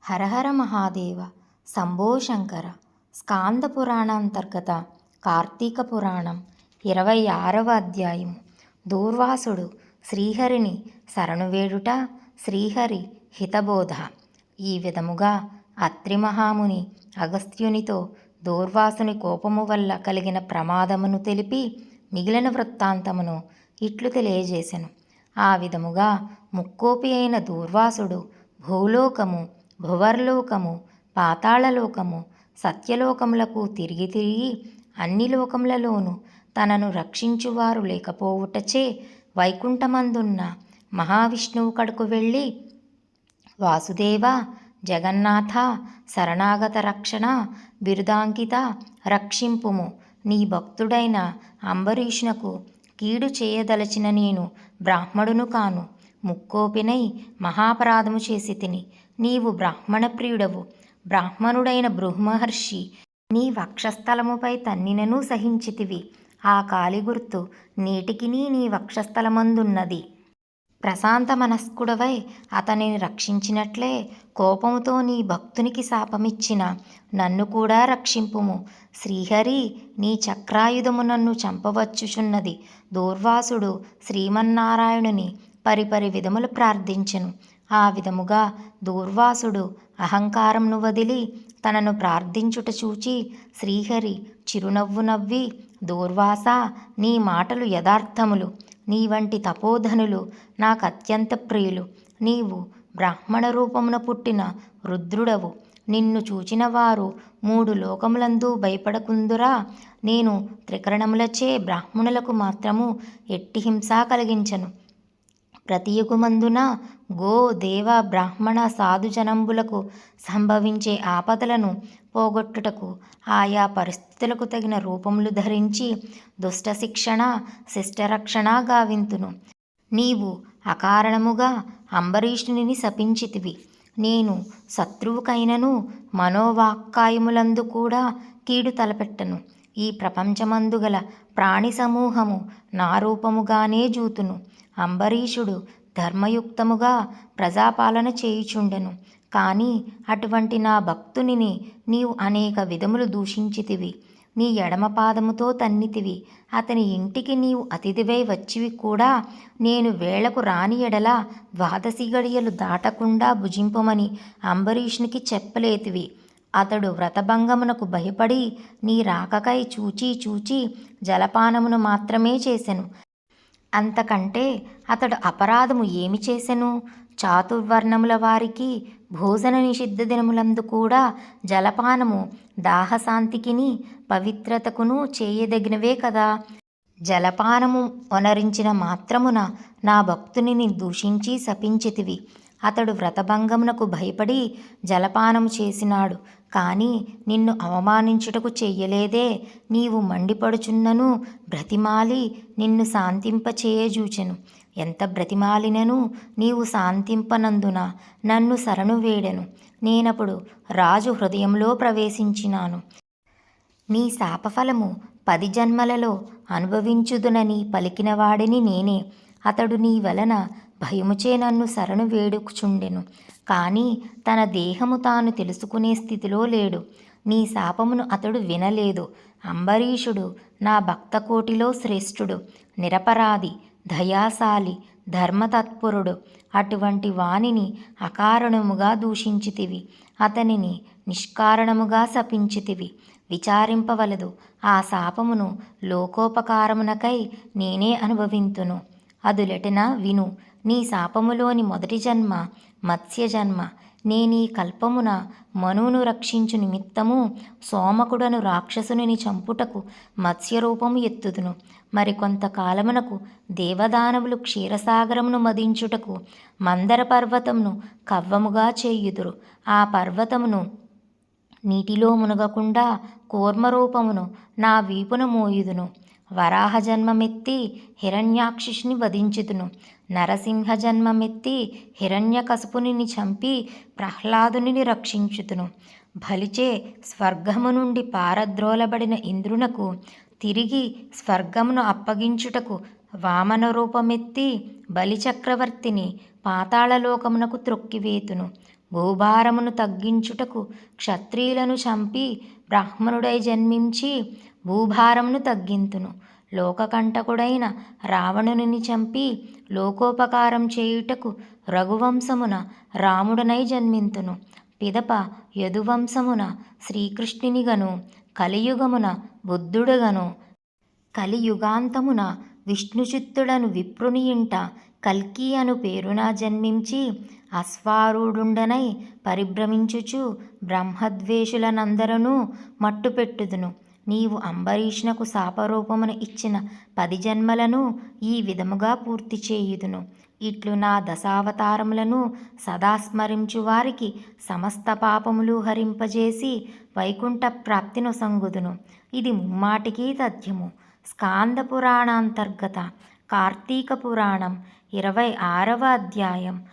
హరహర మహాదేవ శంభో శంకర. స్కాంద పురాణాంతర్గత కార్తీక పురాణం 26వ అధ్యాయము. దూర్వాసుడు శ్రీహరిని శరణువేడుట, శ్రీహరి హితబోధ. ఈ విధముగా అత్రి మహాముని అగస్త్యునితో దూర్వాసుని కోపము వల్ల కలిగిన ప్రమాదమును తెలిపి మిగిలిన వృత్తాంతమును ఇట్లు తెలియజేసెను. ఆ విధముగా ముక్కోపి అయిన దూర్వాసుడు భూలోకము, భువర్లోకము, పాతాళలోకము, సత్యలోకములకు తిరిగి తిరిగి అన్ని లోకములలోనూ తనను రక్షించువారు లేకపోవుటచే వైకుంఠమందున్న మహావిష్ణువు కడకు వెళ్ళి, వాసుదేవ, జగన్నాథ, శరణాగత రక్షణ, బిరుదాంకిత, రక్షింపుము. నీ భక్తుడైన అంబరీషునకు కీడు చేయదలచిన నేను బ్రాహ్మడును కాను. ముక్కోపినై మహాపరాధము చేసి తిని. నీవు బ్రాహ్మణ ప్రియుడవు. బ్రాహ్మణుడైన బృహమహర్షి నీ వక్షస్థలముపై తన్నినను సహించితివి. ఆ కాలి గుర్తు నేటికినీ నీ వక్షస్థలమందున్నది. ప్రశాంత మనస్కుడవై అతనిని రక్షించినట్లే కోపముతో నీ భక్తునికి శాపమిచ్చిన నన్ను కూడా రక్షింపుము. శ్రీహరి నీ చక్రాయుధము నన్ను చంపవచ్చుచున్నది. దూర్వాసుడు శ్రీమన్నారాయణుని పరిపరి విధములు ప్రార్థించెను. ఆ విధముగా దూర్వాసుడు అహంకారంను వదిలి తనను ప్రార్థించుట చూచి శ్రీహరి చిరునవ్వు నవ్వి, దూర్వాస, నీ మాటలు యథార్థములు. నీ వంటి తపోధనులు నాకు అత్యంత ప్రియులు. నీవు బ్రాహ్మణ రూపమున పుట్టిన రుద్రుడవు. నిన్ను చూచిన వారు 3 లోకములందు భయపడకుందురా. నేను త్రికరణములచే బ్రాహ్మణులకు మాత్రము ఎట్టి హింస కలిగించను. ప్రతి యుగమందున గో, దేవ, బ్రాహ్మణ, సాధుజనంబులకు సంభవించే ఆపదలను పోగొట్టుటకు ఆయా పరిస్థితులకు తగిన రూపములు ధరించి దుష్ట శిక్షణ, శిష్టరక్షణ గావింతును. నీవు అకారణముగా అంబరీషుని శపించితివి. నేను శత్రువుకైనను మనోవాక్కాయములందు కూడా కీడు తలపెట్టను. ఈ ప్రపంచమందు గల ప్రాణి సమూహము నా రూపముగానే జూతును. అంబరీషుడు ధర్మయుక్తముగా ప్రజాపాలన చేయుచుండెను. కానీ అటువంటి నా భక్తునిని నీవు అనేక విధములు దూషించితివి. నీ ఎడమ పాదముతో తన్నితివి. అతని ఇంటికి నీవు అతిథివై వచ్చివి కూడా. నేను వేళకు రాని ఎడల 12 గడియలు దాటకుండా భుజింపమని అంబరీషునికి చెప్పలేతివి. అతడు వ్రతభంగమునకు భయపడి నీ రాకకై చూచి చూచి జలపానమును మాత్రమే చేసెను. అంతకంటే అతడు అపరాధము ఏమి చేసెను? చాతుర్వర్ణముల వారికి భోజన నిషిద్ధ దినములందు కూడా జలపానము దాహశాంతికిని పవిత్రతకును చేయదగినవే కదా. జలపానము వనరించిన మాత్రమున నా భక్తునిని దూషించి శపించితివి. అతడు వ్రతభంగమునకు భయపడి జలపానము చేసినాడు, కానీ నిన్ను అవమానించుటకు చెయ్యలేదే. నీవు మండిపడుచున్నను బ్రతిమాలి నిన్ను శాంతింపచేయజూచెను. ఎంత బ్రతిమాలినను నీవు శాంతింపనందున నన్ను శరణు వేడెను. నేనప్పుడు రాజు హృదయంలో ప్రవేశించినాను. నీ శాపఫలము 10 జన్మలలో అనుభవించుదునని పలికినవాడిని నేనే. అతడు నీ వలన భయముచే నన్ను శరణు వేడుకుచుండెను, కానీ తన దేహము తాను తెలుసుకునే స్థితిలో లేడు. నీ శాపమును అతడు వినలేదు. అంబరీషుడు నా భక్తకోటిలో శ్రేష్ఠుడు, నిరపరాధి, దయాశాలి, ధర్మతత్పరుడు. అటువంటి వానిని అకారణముగా దూషించితివి. అతనిని నిష్కారణముగా శపించితివి. విచారింపవలదు. ఆ శాపమును లోకోపకారమునకై నేనే అనుభవింతును. అదులెటన విను. నీ శాపములోని మొదటి జన్మ మత్స్య జన్మ. నేనీ కల్పమున మనువును రక్షించు నిమిత్తము సోమకుడను రాక్షసుని చంపుటకు మత్స్యరూపము ఎత్తుదును. మరికొంతకాలమునకు దేవదానవులు క్షీరసాగరమును మదించుటకు మందర పర్వతమును కవ్వముగా చేయుదురు. ఆ పర్వతమును నీటిలో మునగకుండా కూర్మరూపమును నా వీపున మోయుదును. వరాహ జన్మమెత్తి హిరణ్యాక్షిని వధించుదును. నరసింహ జన్మమెత్తి హిరణ్యకశపుని చంపి ప్రహ్లాదుని రక్షించుదును. బలిచే స్వర్గము నుండి పారద్రోలబడిన ఇంద్రునకు తిరిగి స్వర్గమును అప్పగించుటకు వామన రూపమెత్తి బలిచక్రవర్తిని పాతాళలోకమునకు త్రొక్కివేతును. భూభారమును తగ్గించుటకు క్షత్రియులను చంపి బ్రాహ్మణుడై జన్మించి భూభారమును తగ్గింతును. లోకకంటకుడైన రావణుని చంపి లోకోపకారం చేయుటకు రఘువంశమున రాముడనై జన్మింతును. పిదప యదువంశమున శ్రీకృష్ణునిగను కలియుగమున బుద్ధుడుగను కలియుగాంతమున విష్ణుచిత్తుడను విప్రుని ఇంట కల్కి అను పేరున జన్మించి అశ్వారూఢుండనై పరిభ్రమించుచు బ్రహ్మద్వేషులనందరను మట్టుపెట్టుదును. నీవు అంబరీషునకు శాపరూపమున ఇచ్చిన 10 జన్మలను ఈ విధముగా పూర్తి చేయుదును. ఇట్లు నా దశావతారములను సదా స్మరించు వారికి సమస్త పాపములు హరింపజేసి వైకుంఠ ప్రాప్తినొసంగుదును. ఇది ముమ్మాటికి తథ్యము. స్కాంద పురాణాంతర్గత కార్తీక పురాణం 26వ అధ్యాయం